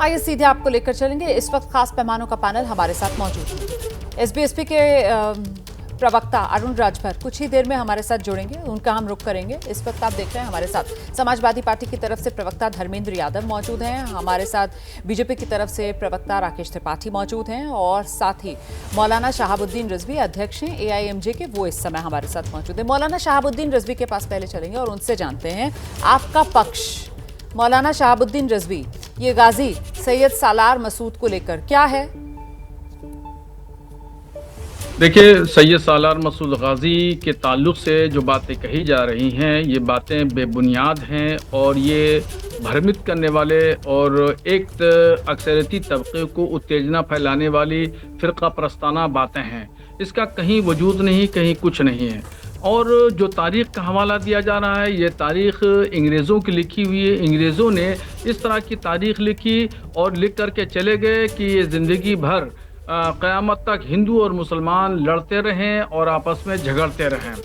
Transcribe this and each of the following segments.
आइए सीधे आपको लेकर चलेंगे। इस वक्त खास मेहमानों का पैनल हमारे साथ मौजूद है। एसबीएसपी के प्रवक्ता अरुण राजभर कुछ ही देर में हमारे साथ जुड़ेंगे, उनका हम रुख करेंगे। इस वक्त आप देख रहे हैं हमारे साथ समाजवादी पार्टी की तरफ से प्रवक्ता धर्मेंद्र यादव मौजूद हैं, हमारे साथ बीजेपी की तरफ से प्रवक्ता राकेश त्रिपाठी मौजूद हैं और साथ ही मौलाना शहाबुद्दीन रिजवी अध्यक्ष हैं एआईएमजे के, वो इस समय हमारे साथ मौजूद है। मौलाना शहाबुद्दीन रिजवी के पास पहले चलेंगे और उनसे जानते हैं आपका पक्ष। मौलाना शहाबुद्दीन रिजवी, ये गाजी सैयद सालार मसूद को लेकर क्या है? देखिए, सैयद सालार मसूद गाजी के ताल्लुक से जो बातें कही जा रही हैं, ये बातें बेबुनियाद हैं और ये भ्रमित करने वाले और एक अक्सरियती तबके को उत्तेजना फैलाने वाली फ़िरका परस्ताना बातें हैं। इसका कहीं वजूद नहीं, कहीं कुछ नहीं है। और जो तारीख़ का हवाला दिया जा रहा है, ये तारीख़ अंग्रेज़ों की लिखी हुई है। अंग्रेज़ों ने इस तरह की तारीख़ लिखी और लिख करके चले गए कि ये ज़िंदगी भर क़यामत तक हिंदू और मुसलमान लड़ते रहें और आपस में झगड़ते रहें।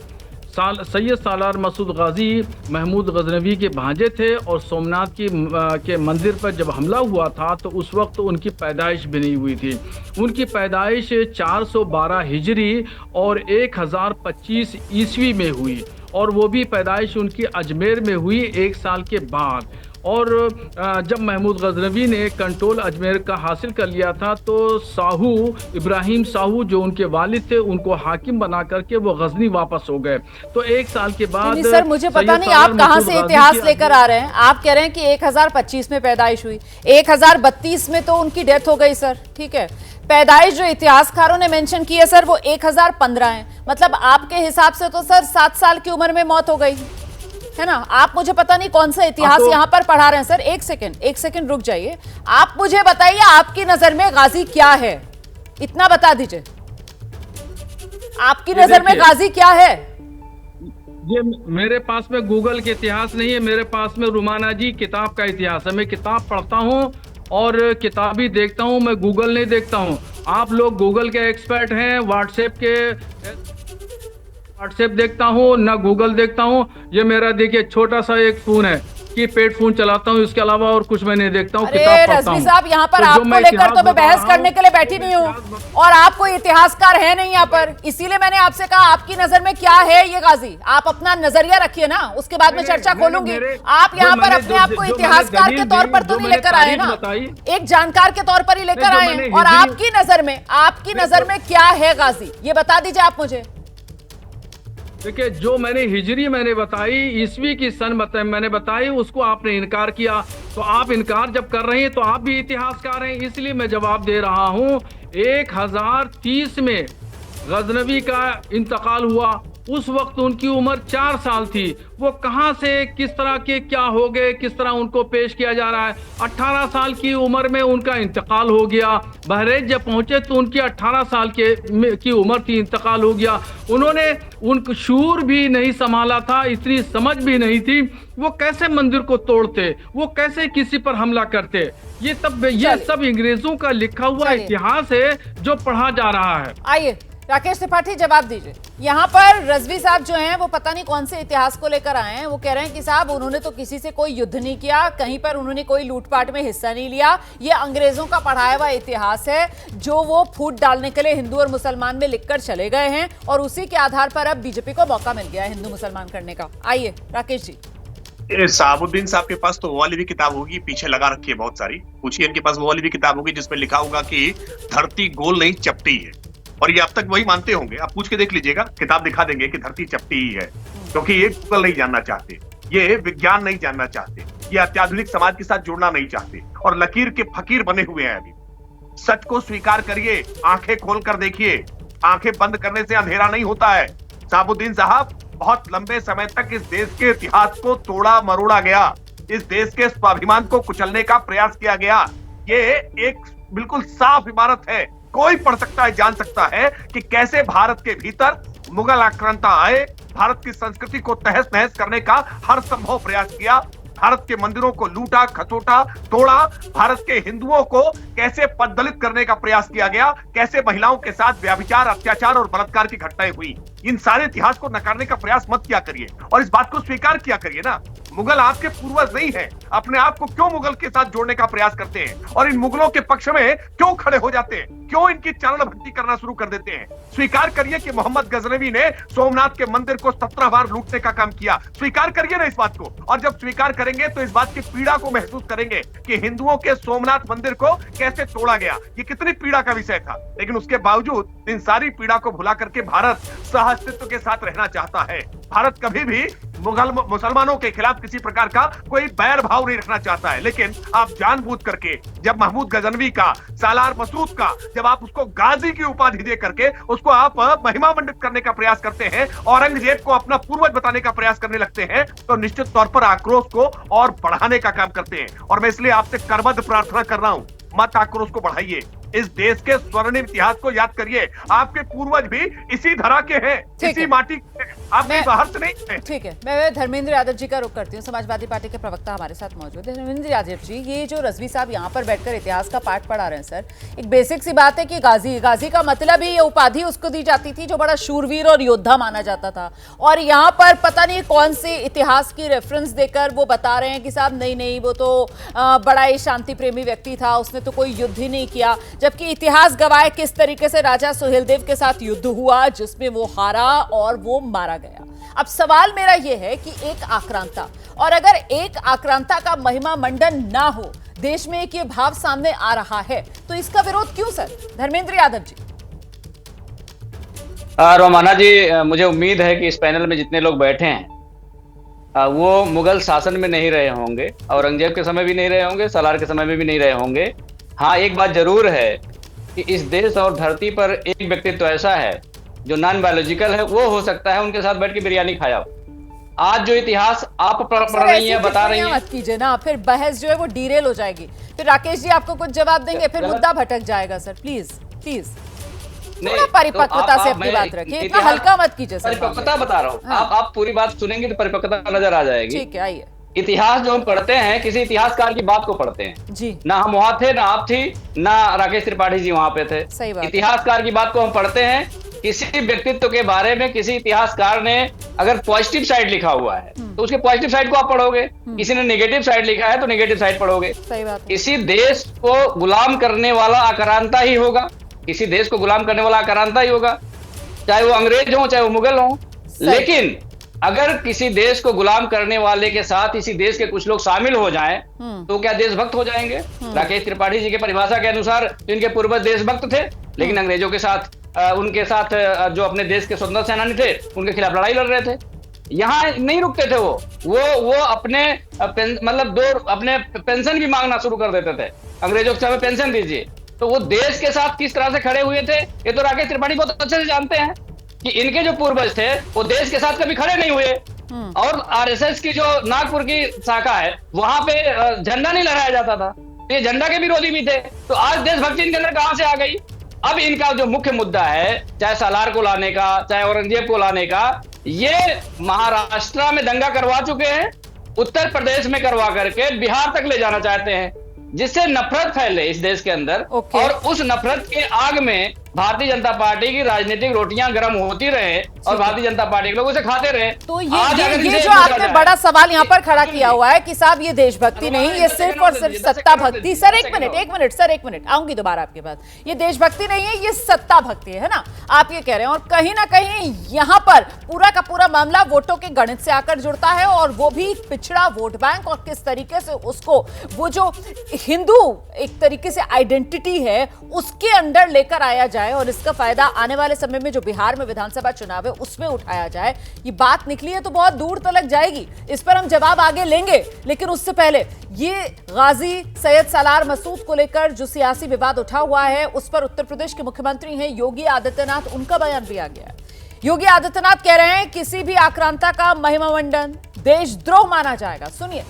सैयद सालार मसूद गाजी महमूद गजनवी के भांजे थे और सोमनाथ के मंदिर पर जब हमला हुआ था तो उस वक्त उनकी पैदाइश भी नहीं हुई थी। उनकी पैदाइश 412 हिजरी और 1025 ईस्वी में हुई और वो भी पैदाइश उनकी अजमेर में हुई 1 साल के बाद। और जब महमूद गजनवी ने कंट्रोल अजमेर का हासिल कर लिया था तो साहू इब्राहिम साहू जो उनके वालिद थे, उनको हाकिम बना करके वो गजनी वापस हो गए। तो 1 साल के बाद नहीं सर, मुझे पता नहीं आप कहां से इतिहास लेकर आ रहे हैं। आप कह रहे हैं कि 1025 में पैदाइश हुई, 1032 में तो उनकी डेथ हो गई सर, ठीक है। पैदाइश जो इतिहासकारों ने मेंशन की है सर वो 1015 है, मतलब आपके हिसाब से तो सर 7 साल की उम्र में मौत हो गई है ना। आप मुझे पता नहीं कौन सा इतिहास यहाँ पर पढ़ा रहे हैं सर। एक सेकंड रुक जाइए। आप मुझे बताइए आपकी नजर में गाजी क्या है, इतना बता दीजिए। आपकी नजर में गाजी क्या है? ये मेरे पास में गूगल के इतिहास नहीं है, मेरे पास में रुमाना जी किताब का इतिहास है। मैं किताब पढ़ता हूँ और किताब ही देखता हूँ, मैं गूगल नहीं देखता हूँ। आप लोग गूगल के एक्सपर्ट हैं, व्हाट्सएप देखता हूँ ना गूगल देखता हूँ। ये मेरा देखिए छोटा सा एक फोन है कि पेड फोन चलाता हूँ, इसके अलावा और कुछ मैं नहीं देखता हूँ, किताब पढ़ता हूँ। साहब यहाँ पर आपको लेकर तो मैं बहस करने के लिए बैठी नहीं हूँ और आप कोई इतिहासकार है नहीं यहाँ पर, इसीलिए मैंने आपसे कहा आपकी नजर में क्या है ये गाजी। आप अपना नजरिया रखिए ना, उसके बाद में चर्चा खोलूंगी। आप यहाँ पर अपने आप को इतिहासकार के तौर पर तो नहीं लेकर आए ना, एक जानकार के तौर पर ही लेकर आए। और आपकी नजर में क्या है गाजी, ये बता दीजिए आप मुझे। देखिए, जो मैंने बताई, ईस्वी की सन मैंने बताई, उसको आपने इनकार किया। तो आप इनकार जब कर रही हैं तो आप भी इतिहासकार हैं, इसलिए मैं जवाब दे रहा हूं। 1030 में गजनवी का इंतकाल हुआ, उस वक्त उनकी उम्र 4 साल थी। वो कहां से किस तरह के क्या हो गए, किस तरह उनको पेश किया जा रहा है। 18 साल की उम्र में उनका इंतकाल हो गया। बहरेज जब पहुंचे तो उनकी 18 साल की उम्र थी, इंतकाल हो गया। उन्होंने उनको शूर भी नहीं संभाला था, इतनी समझ भी नहीं थी। वो कैसे मंदिर को तोड़ते, वो कैसे किसी पर हमला करते। ये सब अंग्रेजों का लिखा हुआ इतिहास है जो पढ़ा जा रहा है। आइए राकेश त्रिपाठी जवाब दीजिए। यहाँ पर रिजवी साहब जो हैं वो पता नहीं कौन से इतिहास को लेकर आए हैं। वो कह रहे हैं कि साहब उन्होंने तो किसी से कोई युद्ध नहीं किया, कहीं पर उन्होंने कोई लूटपाट में हिस्सा नहीं लिया, ये अंग्रेजों का पढ़ाया हुआ इतिहास है जो वो फूट डालने के लिए हिंदू और मुसलमान में लिखकर चले गए हैं और उसी के आधार पर अब बीजेपी को मौका मिल गया है हिंदू मुसलमान करने का। आइए राकेश जी। शहाबुद्दीन साहब के पास तो वो वाली भी किताब होगी, पीछे लगा रखी है बहुत सारी, पूछिए इनके पास वो वाली भी किताब होगी जिसमें लिखा होगा कि धरती गोल नहीं चपटी है। और ये अब तक वही मानते होंगे, आप पूछ के देख लीजिएगा, किताब दिखा देंगे कि धरती चपटी ही है। क्योंकि ये गूगल नहीं जानना चाहते, ये विज्ञान नहीं जानना चाहते, ये अत्याधुनिक समाज के साथ जुड़ना नहीं चाहते और लकीर के फकीर बने हुए हैं अभी। सच को स्वीकार करिए, आंखें खोल कर देखिए, आंखें बंद करने से अंधेरा नहीं होता है। शहाबुद्दीन साहब, बहुत लंबे समय तक इस देश के इतिहास को तोड़ा मरोड़ा गया, इस देश के स्वाभिमान को कुचलने का प्रयास किया गया। ये एक बिल्कुल साफ इबारत है, कोई पढ़ सकता है, जान सकता है कि कैसे भारत के भीतर मुगल आक्रांता आए, भारत की संस्कृति को तहस नहस करने का हर संभव प्रयास किया, भारत के मंदिरों को लूटा खसोटा तोड़ा, भारत के हिंदुओं को कैसे पददलित करने का प्रयास किया गया, कैसे महिलाओं के साथ व्यभिचार, अत्याचार और बलात्कार की घटनाएं हुई। इन सारे इतिहास को नकारने का प्रयास मत किया करिए और इस बात को स्वीकार किया करिए ना मुगल आपके पूर्वज नहीं है। अपने आप को क्यों मुगल के साथ जोड़ने का प्रयास करते हैं और इन मुगलों के पक्ष में क्यों खड़े हो जाते हैं? क्यों इनकी चरण भक्ति करना शुरू कर देते हैं? स्वीकार करिए कि मोहम्मद गजनवी ने सोमनाथ के मंदिर को 17 बार लूटने का काम किया। स्वीकार करिए ना इस बात को। और जब स्वीकार करेंगे तो इस बात की पीड़ा को महसूस करेंगे कि हिंदुओं के सोमनाथ मंदिर को कैसे तोड़ा गया। ये कितनी पीड़ा का विषय था। लेकिन उसके बावजूद इन सारी पीड़ा को भुला करके भारत सहअस्तित्व के साथ रहना चाहता है। भारत कभी भी मुसलमानों के खिलाफ किसी प्रकार का कोई बैर भाव नहीं रखना चाहता है। लेकिन आप जानबूझ करके जब महमूद गजनवी का, सालार मसूद का, जब आप उसको गाजी की उपाधि दे करके उसको आप महिमा मंडित करने का प्रयास करते हैं, औरंगजेब को अपना पूर्वज बताने का प्रयास करने लगते हैं, तो निश्चित तौर पर आक्रोश को और बढ़ाने का काम करते हैं। और मैं इसलिए आपसे करबद्ध प्रार्थना कर रहा हूं, मत आक्रोश को बढ़ाइए। इस देश के स्वर्णिम इतिहास को याद करिए। आपके पूर्वज भी इसी धरा के हैं, इसी माटी के, आप बाहर से नहीं हैं। ठीक है, मैं धर्मेंद्र यादव जी का रुख करती हूँ। समाजवादी पार्टी के प्रवक्ता हमारे साथ मौजूद है। धर्मेंद्र यादव जी, ये जो रजवी साहब यहाँ पर बैठकर इतिहास का पाठ पढ़ा रहे हैं सर, एक बेसिक सी बात है कि गाजी का मतलब ही ये उपाधि उसको दी जाती थी जो बड़ा शूरवीर और योद्धा माना जाता था। और यहाँ पर पता नहीं कौन से इतिहास की रेफरेंस देकर वो बता रहे हैं कि साहब नहीं वो तो बड़ा ही शांति प्रेमी व्यक्ति था, उसने तो कोई युद्ध ही नहीं किया। जबकि इतिहास गवाह किस तरीके से राजा सुहेलदेव के साथ युद्ध हुआ जिसमें वो हारा और वो मारा गया। अब सवाल मेरा यह है कि एक आक्रांता, और अगर एक आक्रांता का महिमा मंडन ना हो, देश में एक ये भाव सामने आ रहा है, तो इसका विरोध क्यों सर? धर्मेंद्र यादव जी। रोमाना जी, मुझे उम्मीद है कि इस पैनल में जितने लोग बैठे हैं वो मुगल शासन में नहीं रहे होंगे, औरंगजेब के समय भी नहीं रहे होंगे, सलार के समय में भी नहीं रहे होंगे। हाँ, एक बात जरूर है कि इस देश और धरती पर एक व्यक्तित्व ऐसा है जो नॉन बायोलॉजिकल है, वो हो सकता है उनके साथ बैठ के बिरयानी खाया हो। आज जो इतिहास आप पढ़ रही हैं, बता रही हैं, मत कीजिए ना, फिर बहस जो है वो डीरेल हो जाएगी। फिर राकेश जी आपको कुछ जवाब देंगे, फिर मुद्दा भटक जाएगा सर। प्लीज परिपक्वता से अपनी बात रखिए, इतना हल्का मत कीजिए सर। परिपक्वता बता रहा हूँ। आप पूरी बात सुनेंगे तो परिपक्वता नजर आ जाएगी। ठीक है, आइए। इतिहास जो हम पढ़ते हैं, किसी इतिहासकार की बात को पढ़ते हैं जी। ना हम वहां थे, ना आप थी, ना राकेश त्रिपाठी जी वहां पे थे। सही बात। इतिहासकार की बात को हम पढ़ते हैं। किसी व्यक्तित्व के बारे में किसी इतिहासकार ने अगर पॉजिटिव साइड लिखा हुआ है तो उसके पॉजिटिव साइड को आप पढ़ोगे। किसी ने नेगेटिव साइड लिखा है तो नेगेटिव साइड पढ़ोगे। सही बात। किसी देश को गुलाम करने वाला आक्रांता ही होगा, किसी देश को गुलाम करने वाला आक्रांता ही होगा, चाहे वो अंग्रेज हो चाहे वो मुगल हो। लेकिन अगर किसी देश को गुलाम करने वाले के साथ इसी देश के कुछ लोग शामिल हो जाएं तो क्या देशभक्त हो जाएंगे? राकेश त्रिपाठी जी की परिभाषा के अनुसार इनके पूर्वज देशभक्त थे, लेकिन अंग्रेजों के साथ उनके साथ जो अपने देश के स्वतंत्रता सेनानी थे उनके खिलाफ लड़ाई लड़ रहे थे। यहाँ नहीं रुकते थे वो अपने अपने पेंशन भी मांगना शुरू कर देते थे। अंग्रेजों के हमें पेंशन दीजिए। तो वो देश के साथ किस तरह से खड़े हुए थे ये तो राकेश त्रिपाठी बहुत अच्छे से जानते हैं कि इनके जो पूर्वज थे वो देश के साथ कभी खड़े नहीं हुए। और आरएसएस की जो नागपुर की शाखा है वहां पे झंडा नहीं लहराया जाता था, तो ये झंडा के विरोधी भी थे। तो आज देशभक्ति इनके अंदर कहां से आ गई? अब इनका जो मुख्य मुद्दा है, चाहे सालार को लाने का, चाहे औरंगजेब को लाने का, ये महाराष्ट्र में दंगा करवा चुके हैं, उत्तर प्रदेश में करवा करके बिहार तक ले जाना चाहते हैं, जिससे नफरत फैले इस देश के अंदर। और उस नफरत के आग में भारतीय जनता पार्टी की राजनीतिक रोटियां गर्म होती रहे और भारतीय जनता पार्टी के लोग उसे खाते रहे। तो ये जो आपने बड़ा सवाल यहाँ पर खड़ा किया हुआ है कि साहब ये देशभक्ति नहीं, ये सिर्फ और सिर्फ सत्ता भक्ति। सर एक मिनट आऊंगी दोबारा आपके पास। ये देशभक्ति नहीं है, ये सत्ता भक्ति है ना, आप ये कह रहे हैं। और कहीं ना कहीं यहाँ पर पूरा का पूरा मामला वोटों के गणित से आकर जुड़ता है, और वो भी पिछड़ा वोट बैंक, और किस तरीके से उसको वो जो हिंदू एक तरीके से आइडेंटिटी है उसके अंदर लेकर आया जाए, और इसका फायदा आने वाले समय में जो बिहार में विधानसभा चुनाव है उसमें उठाया जाए। ये बात निकली है तो बहुत दूर तक जाएगी, इस पर हम जवाब आगे लेंगे। लेकिन उससे पहले ये गाजी सैयद सालार मसूद को लेकर जो सियासी विवाद उठा हुआ है उस पर उत्तर प्रदेश के मुख्यमंत्री हैं योगी आदित्यनाथ, उनका बयान भी आ गया है। योगी आदित्यनाथ कह रहे हैं किसी भी आक्रांता का महिमा मंडन देशद्रोह माना जाएगा। सुनिए।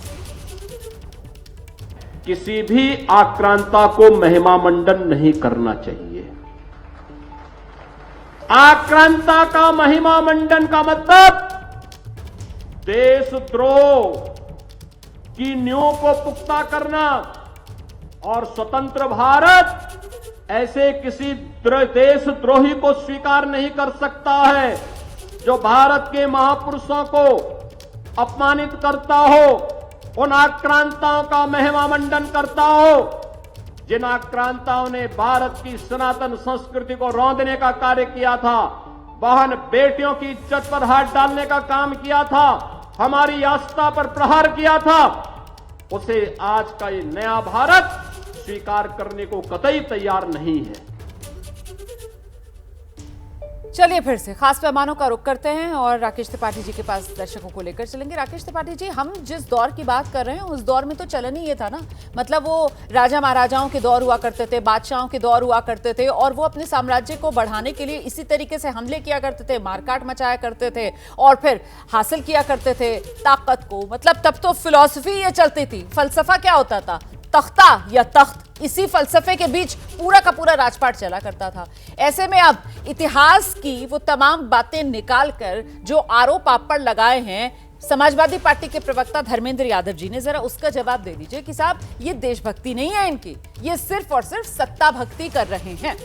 किसी भी आक्रांता को महिमा मंडन नहीं करना चाहिए। आक्रांता का महिमा मंडन का मतलब देशद्रोह की नींव को पुख्ता करना, और स्वतंत्र भारत ऐसे किसी देशद्रोही को स्वीकार नहीं कर सकता है जो भारत के महापुरुषों को अपमानित करता हो, उन आक्रांताओं का महिमा मंडन करता हो जिन आक्रांताओं ने भारत की सनातन संस्कृति को रौंदने का कार्य किया था, बहन बेटियों की इज्जत पर हाथ डालने का काम किया था, हमारी आस्था पर प्रहार किया था, उसे आज का ये नया भारत स्वीकार करने को कतई तैयार नहीं है। चलिए फिर से खास पैमानों का रुख करते हैं और राकेश त्रिपाठी जी के पास दर्शकों को लेकर चलेंगे। राकेश त्रिपाठी जी, हम जिस दौर की बात कर रहे हैं उस दौर में तो चलन ही ये था ना, मतलब वो राजा महाराजाओं के दौर हुआ करते थे, बादशाहों के दौर हुआ करते थे और वो अपने साम्राज्य को बढ़ाने के लिए इसी तरीके से हमले किया करते थे, मारकाट मचाया करते थे और फिर हासिल किया करते थे ताकत को। मतलब तब तो फिलॉसफी ये चलती थी, फलसफा क्या होता था, तख्ता या तख्त, इसी फलसफे के बीच पूरा का पूरा राजपाट चला करता था। ऐसे में अब इतिहास की वो तमाम बातें निकालकर जो आरोप आप पर लगाए हैं समाजवादी पार्टी के प्रवक्ता धर्मेंद्र यादव जी ने, जरा उसका जवाब दे दीजिए कि साहब ये देशभक्ति नहीं है इनकी, ये सिर्फ और सिर्फ सत्ता भक्ति कर रहे हैं।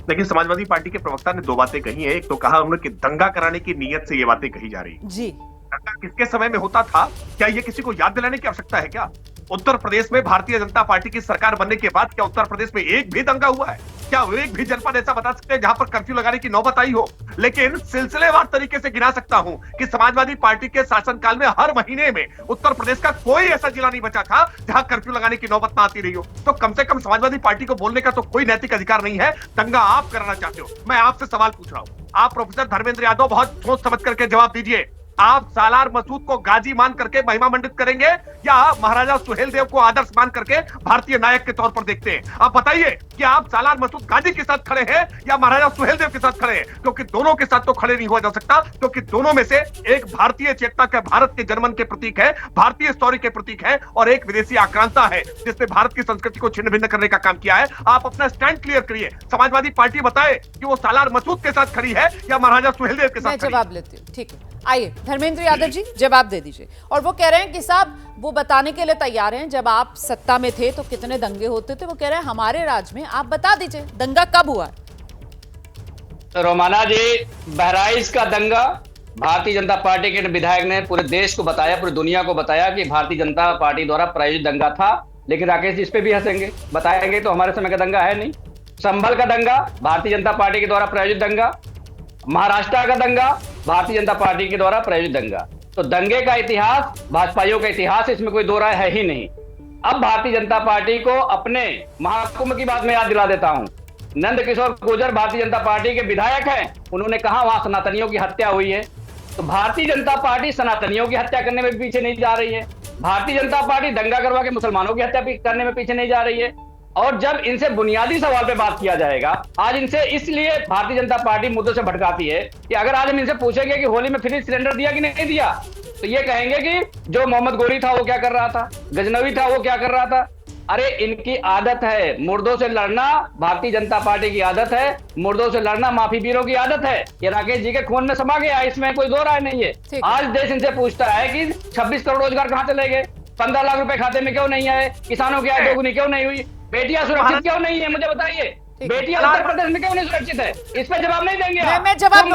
लेकिन समाजवादी पार्टी के प्रवक्ता ने दो बातें कही है। एक तो कहा उन्होंने कि दंगा कराने की नीयत से ये बातें कही जा रही जी। दंगा किसके समय में होता था, क्या ये किसी को याद दिलाने की आवश्यकता है क्या? उत्तर प्रदेश में भारतीय जनता पार्टी की सरकार बनने के बाद क्या उत्तर प्रदेश में एक भी दंगा हुआ है? क्या एक भी जनपद ऐसा बता सकते हैं जहां पर कर्फ्यू लगाने की नौबत आई हो? लेकिन सिलसिलेवार तरीके से गिना सकता हूं कि समाजवादी पार्टी के शासनकाल में हर महीने में उत्तर प्रदेश का कोई ऐसा जिला नहीं बचा था जहां कर्फ्यू लगाने की नौबत ना आती रही हो। तो कम से कम समाजवादी पार्टी को बोलने का तो कोई नैतिक अधिकार नहीं है। दंगा आप करना चाहते हो। मैं आपसे सवाल पूछ रहा हूं, आप प्रोफेसर धर्मेंद्र यादव बहुत सोच समझ करके जवाब दीजिए। आप सालार मसूद को गाजी मान करके महिमा मंडित करेंगे या महाराजा सुहेलदेव को आदर्श मान करके भारतीय नायक के तौर पर देखते हैं? आप बताइए कि आप सालार मसूद गाजी के साथ खड़े हैं या महाराजा सुहेलदेव के साथ खड़े हैं? क्योंकि दोनों के साथ तो खड़े नहीं हुआ जा सकता, क्योंकि दोनों में से एक भारतीय चेतना का, भारत के जनमन के प्रतीक है, भारतीय स्टोरी के प्रतीक है और एक विदेशी आक्रांता है जिसने भारत की संस्कृति को छिन्न भिन्न करने का काम किया है। आप अपना स्टैंड क्लियर करिए। समाजवादी पार्टी बताए कि वो सालार मसूद के साथ खड़ी है या महाराजा सुहेलदेव के साथ। मैं जवाब लेती हूँ, ठीक है। आइए धर्मेंद्र यादव जी जवाब दे दीजिए। और वो कह रहे हैं कि साहब वो बताने के लिए तैयार हैं जब आप सत्ता में थे तो कितने दंगे होते थे। वो कह रहे हैं हमारे राज में, आप बता दीजिए दंगा कब हुआ। रोमाना जी, बहराइच का दंगा भारतीय जनता पार्टी के विधायक ने पूरे देश को बताया, पूरी दुनिया को बताया कि भारतीय जनता पार्टी द्वारा प्रायोजित दंगा था। लेकिन राकेश जी इस पे भी हंसेंगे, बताएंगे तो हमारे समय का दंगा है नहीं। संभल का दंगा भारतीय जनता पार्टी के द्वारा प्रायोजित दंगा, महाराष्ट्र का दंगा भारतीय जनता पार्टी के द्वारा प्रायोजित दंगा। तो दंगे का इतिहास भाजपाइयों का इतिहास, इसमें कोई दो राय है ही नहीं। अब भारतीय जनता पार्टी को अपने महाकुंभ की बात में याद दिला देता हूं। नंद किशोर गुर्जर भारतीय जनता पार्टी के विधायक हैं, उन्होंने कहा वहां सनातनियों की हत्या हुई है। तो भारतीय जनता पार्टी सनातनियों की हत्या करने में पीछे नहीं जा रही है। भारतीय जनता पार्टी दंगा करवा के मुसलमानों की हत्या करने में पीछे नहीं जा रही है। और जब इनसे बुनियादी सवाल पे बात किया जाएगा, आज इनसे इसलिए भारतीय जनता पार्टी मुद्दों से भटकाती है कि अगर आज हम इनसे पूछेंगे कि होली में फ्री सिलेंडर दिया कि नहीं दिया, तो ये कहेंगे कि जो मोहम्मद गोरी था वो क्या कर रहा था, गजनवी था वो क्या कर रहा था। अरे इनकी आदत है मुर्दों से लड़ना, भारतीय जनता पार्टी की आदत है मुर्दों से लड़ना, माफी वीरों की आदत है। ये राकेश जी के खून में समा गया, इसमें कोई दो राय नहीं है। आज देश इनसे पूछता है कि 26 करोड़ रोजगार कहां चले गए, 15 लाख रुपए खाते में क्यों नहीं आए, किसानों की आय दोगुनी क्यों नहीं हुई, बेटियां सुरक्षित क्यों नहीं है, मुझे बताइए। बेटियां उत्तर प्रदेश में क्यों नहीं सुरक्षित है? इस पर जवाब नहीं देंगे। मैं जवाब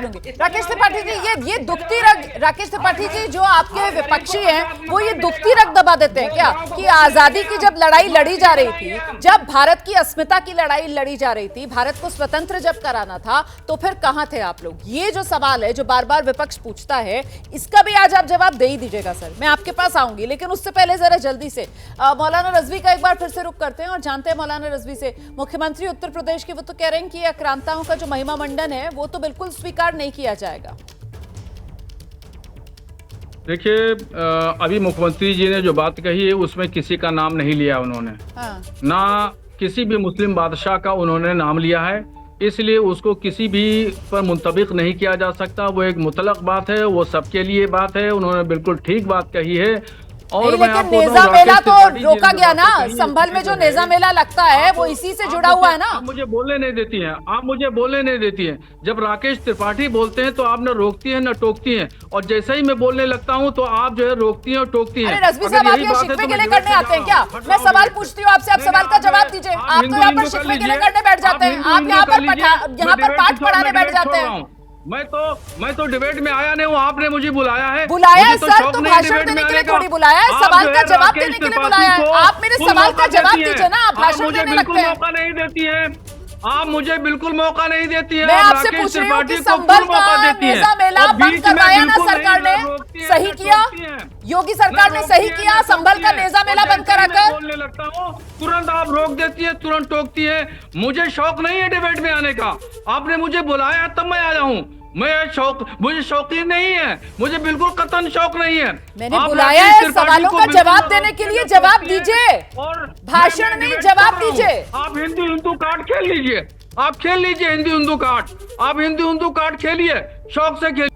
लूंगी। राकेश त्रिपाठी जी, ये दुखती रग, राकेश त्रिपाठी जी जो आपके विपक्षी हैं वो ये दुखती रग दबा देते हैं क्या कि आजादी की जब लड़ाई लड़ी जा रही थी, जब भारत की अस्मिता की लड़ाई लड़ी जा रही थी, भारत को स्वतंत्र जब कराना था, तो फिर कहां थे आप लोग? ये जो सवाल है जो बार बार विपक्ष पूछता है, इसका भी आज आप जवाब दे ही दीजिएगा। सर मैं आपके पास आऊंगी, लेकिन उससे पहले जरा जल्दी से मौलाना रजवी का एक बार फिर से रुख करते हैं और जानते हैं मौलाना रजवी से, मुख्यमंत्री उत्तर प्रदेश के वो तो कह रहे हैं कि आक्रांताओं का जो महिमा मंडन है वो तो बिल्कुल स्वीकार नहीं किया जाएगा। देखिए, अभी मुख्यमंत्री जी ने जो बात कही है उसमें किसी का नाम नहीं लिया उन्होंने। हाँ। ना किसी भी मुस्लिम बादशाह का उन्होंने नाम लिया है, इसलिए उसको किसी भी पर मुंतबिक नहीं किया जा सकता। वो एक मुतलक बात है, वो सबके लिए बात है। उन्होंने बिल्कुल ठीक बात कही है। और लेकिन नेजा मेला तो रोका गया ना, संभल में जो नेजा मेला लगता है वो इसी से जुड़ा हुआ है ना। आप मुझे बोलने नहीं देती हैं, आप मुझे बोलने नहीं देती हैं। जब राकेश त्रिपाठी बोलते हैं तो आप न रोकती हैं न टोकती हैं, और जैसे ही मैं बोलने लगता हूँ तो आप जो है रोकती हैं और टोकती हैं। अरे रजवी साहब, आप ये शिकवे गिले करने आते हैं क्या? मैं सवाल पूछती हूँ आपसे, आप सवाल का जवाब दीजिए। आप तो यहाँ पर शिकवे गिले करने बैठ जाते हैं, आप यहाँ पर पाठ पढ़ाने बैठ जाते हैं। मैं तो डिबेट में आया नहीं हूँ, आपने मुझे बुलाया है। बुलाया है मुझे सर, शौक तो नहीं है भाषण डिबेट देने में के लिए आने का। थोड़ी बुलाया है, आप सवाल जो का है जवाब राकेश देने के लिए त्रिपाठी बुलाया है। को आप मेरे बिल्कुल सवाल का मौका जवाब देती हैं। दीजिए ना, आप आप भाषण मुझे देने बिल्कुल लगते हैं। मौका नहीं देती है, आप मुझे बिल्कुल मौका नहीं देती है। मैं आप आपसे राकेश पूछ रही हूँ कि त्रिपाठी को संभल फुल मौका का देती हैं। नेज़ा मेला और बंद बीच में करवाया ना बिल्कुल सरकार नहीं ने, रोकती हैं, सही ना किया? टोकती हैं। योगी सरकार ने सही किया संभल का नेज़ा मेला बंद कराकर? बोलने लगता हूँ तुरंत आप रोक देती है, तुरंत टोकती है। मुझे शौक नहीं है डिबेट में आने का, आपने मुझे बुलाया तब मैं आया हूँ। मुझे शौकीन नहीं है, मुझे बिल्कुल कतन शौक नहीं है। मैंने आप बुलाया राकेश है, त्रिपाठी सवालों को का बिल्कुल जवाब देने के लिए रोकती जवाब हैं। दीजिए, और भाषण मैं नहीं, डिबेट जवाब कर रहा हूँ। दीजिए। आप हिंदू कार्ड खेल लीजिए, आप खेल लीजिए हिंदू कार्ड, आप हिंदू कार्ड खेलिए, शौक से खेलिए।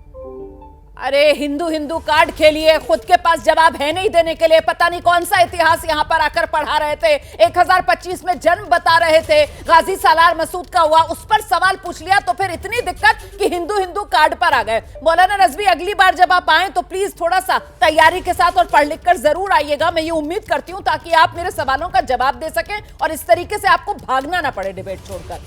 अरे हिंदू कार्ड खेलिए, खुद के पास जवाब है नहीं देने के लिए। पता नहीं कौन सा इतिहास यहाँ पर आकर पढ़ा रहे थे। 1025 में जन्म बता रहे थे, गाजी सालार मसूद का हुआ, उस पर सवाल पूछ लिया तो फिर इतनी दिक्कत कि हिंदू कार्ड पर आ गए। मौलाना रजवी, अगली बार जब आप आए तो प्लीज थोड़ा सा तैयारी के साथ और पढ़ लिख कर जरूर आइएगा। मैं ये उम्मीद करती हूँ ताकि आप मेरे सवालों का जवाब दे सकें और इस तरीके से आपको भागना ना पड़े डिबेट छोड़कर।